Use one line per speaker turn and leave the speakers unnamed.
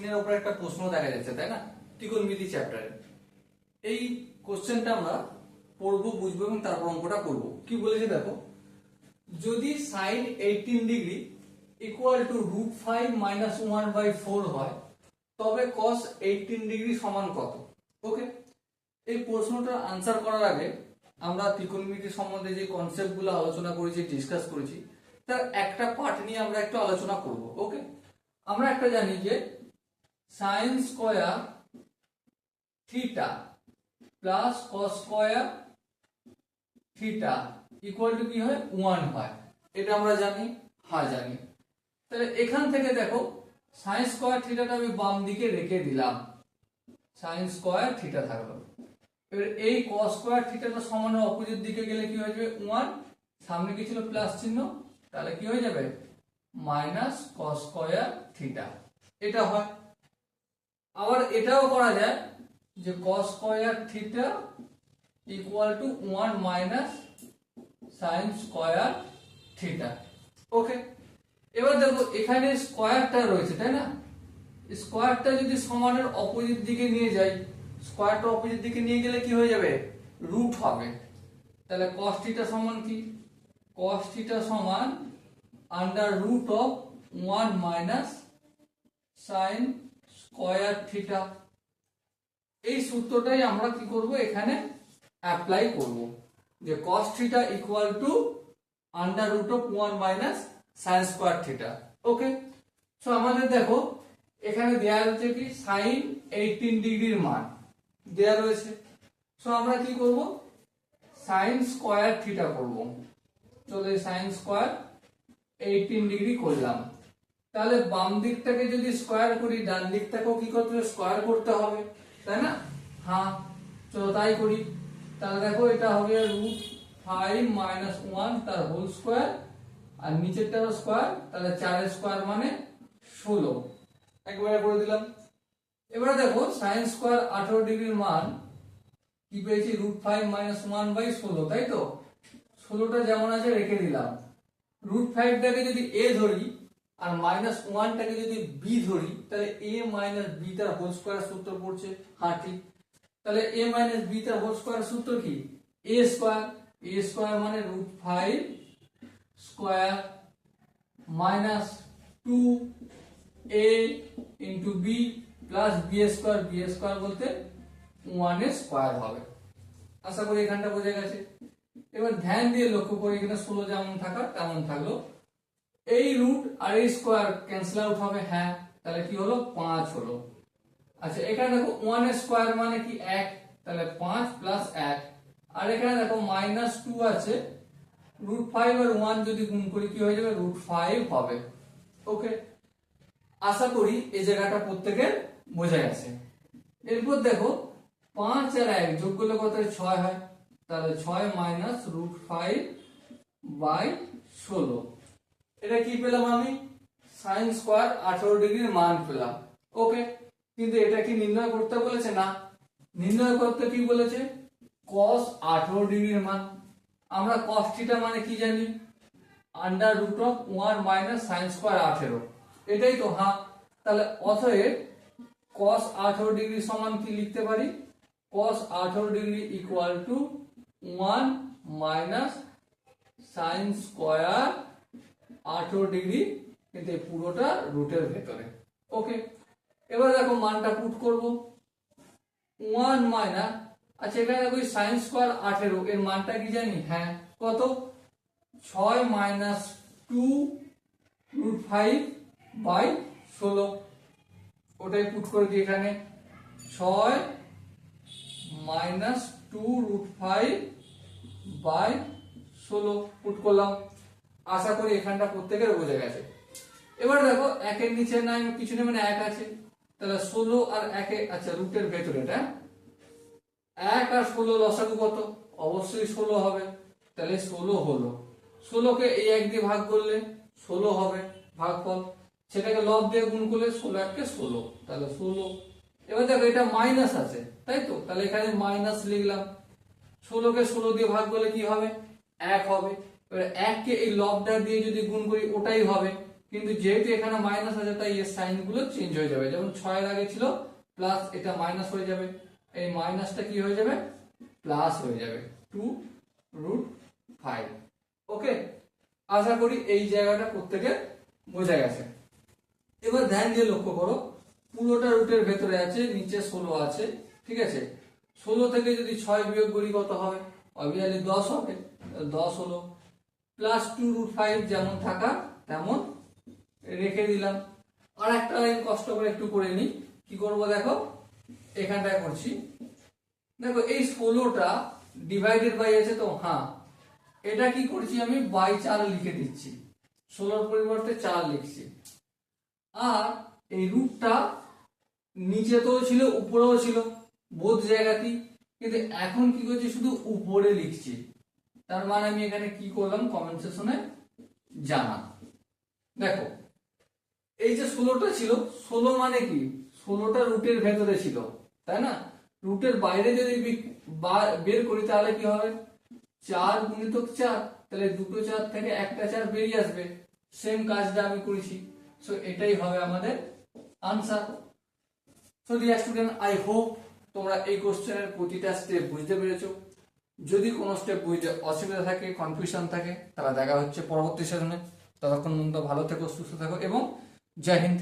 স্ক্রিনের উপর একটা প্রশ্ন দেখা যাচ্ছে, তাই না? ত্রিকোণমিতি চ্যাপ্টারে এই কোশ্চেনটা আমরা পড়বো, বুঝবো এবং তারপর অঙ্কটা করবো। কি বলেছে দেখো, যদি sin 18 degree equal to √5 minus 1/4 হয় তবে cos 18 ডিগ্রি সমান কত? ওকে, এই প্রশ্নটা আনসার করার আগে আমরা ত্রিকোণমিতি সম্বন্ধে যে কনসেপ্টগুলো আলোচনা করেছি, ডিসকাস করেছি, তার একটা পার্ট নিয়ে আমরা একটু আলোচনা করব। ওকে, আমরা একটা জানি যে sin square theta plus cos square theta equal two কি হয়? 1 হয়। এটা আমরা জানি, হ্যাঁ জানি। তাহলে এখান থেকে দেখো sin স্কয়ার থিটাটা আমি বাম দিকে রেখে দিলাম, sin স্কয়ার থিটা থাকলো। এবার এই cos স্কয়ার থিটাটা সমানের অপোজিট দিকে গেলে কি হয়ে যাবে? 1, সামনে কি ছিল প্লাস চিহ্ন, তাহলে কি হয়ে যাবে? Minus cos square theta. এটা হয়। আবার এটাও করা যায় যে cos square theta equal to 1 minus sin square theta. Okay, এবার দেখো এখানে স্কয়ারটা রয়েছে, তাই না? স্কয়ারটা যদি সমানের অপোজিট দিকে নিয়ে যাই, স্কয়ারটা অপোজিট দিকে নিয়ে গেলে কি হয়ে যাবে? রুট হবে। তাহলে cos থিটা সমান কি? cos থিটা সমান under root of 1 minus sin square theta. এই সূত্রটাই আমরা কি করব? এখানে অ্যাপ্লাই করব যে cos theta equal to under root of 1 minus sin square theta. Okay, so আমাদের দেখো এখানে দেয়া রয়েছে কি? sin 18 ডিগ্রির মান দেয়া রয়েছে। সো আমরা কি করব? sin স্কয়ার থিটা করব। চলো এই sin স্কয়ার 18 ডিগ্রি করলাম। তাহলে বাম দিকটাকে যদি স্কয়ার করি, ডান দিকটাকেও কি করতে হবে? স্কয়ার করতে হবে, তাই না? হ্যাঁ, চলো তাই করি। তাহলে দেখো এটা হবে √5 মাইনাস 1 তার হোল স্কয়ার, আর নিচেরটারও স্কয়ার, তাহলে 4 এর স্কয়ার মানে 16। একবারে করে দিলাম। এবারে দেখো sin স্কয়ার 18 ডিগ্রির মান কি পেয়েছি? √5 মাইনাস 1/16, তাই তো? 16টা যেমন আছে রেখে দিলাম। √5টাকে যদি a ধরি আর মাইনাস 1টাকে যদি b ধরি, তাহলে a মাইনাস b তার হোল স্কয়ার সূত্র পড়ছে। হ্যাঁ ঠিক, তাহলে a মাইনাস b তার হোল স্কয়ার সূত্র কি? a square. a স্কয়ার মানে √5 square minus 2a into b plus b square. b square বলতে 1 এর স্কয়ার হবে। আশা করি এখানটা বোঝা গেছে। এবার ধ্যান দিয়ে লক্ষ্য করি, এখানে 16 যেমন থাকা তেমন থাকলো। এই রুট আর এই স্কয়ার ক্যান্সেল আউট হবে। হ্যাঁ, তাহলে কি হলো? 5 হলো। আচ্ছা, এখানে দেখো 1 এর স্কয়ার মানে কি? 1, তাহলে 5 প্লাস 1। আর এখানে দেখো মাইনাস 2 আছে, √5 আর 1 যদি গুণ করি কি হয়ে যাবে? √5 হবে। ওকে, আশা করি এই জায়গাটা প্রত্যেকের বোঝা গেছে। এরপর দেখো 5 আর 1 যোগ করলে কত হয়? 6 হয়। তাহলে 6 মাইনাস √5/16। এটা কি পেলাম আমি? sin স্কয়ার 18 ডিগ্রির মান পেলাম। ওকে, কিন্তু এটা কি নির্ণয় করতে বলেছে? না, নির্ণয় করতে কি বলেছে? cos 18 ডিগ্রির মান। আমরা cos থিটা মানে কি জানি? Under root of 1 minus sin square 18। এটাই তো? হ্যাঁ, তাহলে অতএব cos 18 ডিগ্রি সমান কি লিখতে পারি? cos 18 degree equal to 1 minus sin square 18 degree, কিন্তু এই পুরোটা রুটের ভেতরে। ওকে, এবার দেখো মানটা পুট করব। 1 মাইনাস, আচ্ছা এখানে দেখো sin স্কয়ার 18 এর মানটা কি জানি? হ্যাঁ, কত? 6 মাইনাস 2√5/16। ওটাই পুট করে দিই এখানে। 6 মাইনাস 2√5/16 পুট করলাম। আশা করি এখানটা প্রত্যেকের বোঝা গেছে। এবার দেখো 1 এর নিচে নাই কিছু নেই, মানে 1 আছে। তাহলে 16 আর 1 এ, আচ্ছা রুটের ভেতরে এটা 1 আর 16 লসাগু কত? অবশ্যই 16 হবে। তাহলে 16 হলো। 16 কে এই 1 দিয়ে ভাগ করলে 16 হবে ভাগফল, সেটাকে লব দিয়ে গুণ করলে 16 1 কে 16, তাহলে 16। এবার দেখো এটা মাইনাস আছে, তাই তো? তাহলে এখানে মাইনাস লিখলাম। 16 কে 16 দিয়ে ভাগ করলে কি হবে? 1 হবে। এবার 1 কে এই লবটা দিয়ে যদি গুণ করি ওটাই হবে, কিন্তু যেহেতু এখানে মাইনাস আছে তাই এর সাইন গুলো চেঞ্জ হয়ে যাবে। যেমন 6 এর আগে ছিল প্লাস, এটা মাইনাস হয়ে যাবে, এই মাইনাসটা কি হয়ে যাবে প্লাস হয়ে যাবে 2√5। ওকে, আশা করি এই জায়গাটা প্রত্যেকে বোঝা গেছে। এবার ধ্যান দিয়ে লক্ষ্য করো, পুরোটা রুটের ভেতরে আছে, নিচে 16 আছে, ঠিক আছে। 16 থেকে যদি 6 বিয়োগ করি কত হবে, অবভিয়াসলি 10 হবে, 10 হলো, প্লাস 2√5 যেমন থাকা তেমন রেখে দিলাম। আর একটা লাইন কষ্ট করে একটু করে নিই, কি করব দেখো, এখানটায় করছি, দেখো এই 16টা ডিভাইডেড বাই আছে তো, হ্যাঁ এটা কি করছি আমি বাই 4 লিখে দিচ্ছি, 16 পরিবর্তে 4 লিখছি। আর এই রুটটা নিচে তো ছিল উপরেও ছিল বোধ জায়গাতেই, কিন্তু এখন কি করছি শুধু উপরে লিখছি। তার মানে আমি এখানে কি করলাম কমেন্ট সেকশনে জানা। দেখো এই যে 16টা ছিল, 16 মানে কি 16টা রুটের ভেতরে ছিল, তাই না। রুটের বাইরে যদি বের করি তাহলে কি হবে 4 গুণিতক 4, তাহলে দুটো 4 থেকে একটা 4 বেরিয়ে আসবে। সেম কাজটা আমি করেছি, সো এটাই হবে আমাদের answer. So dear student, I hope তোমরা এই কোশ্চেনের প্রতিটা স্টেপ বুঝতে পেরেছো। যদি কোনো স্টেপ বুঝতে অসুবিধা থাকে, কনফিউশন থাকে, তাহলে দেখা হচ্ছে পরবর্তী সেশনে। ততক্ষণ পর্যন্ত ভালো থেকো, সুস্থ থাকো এবং জয় হিন্দ।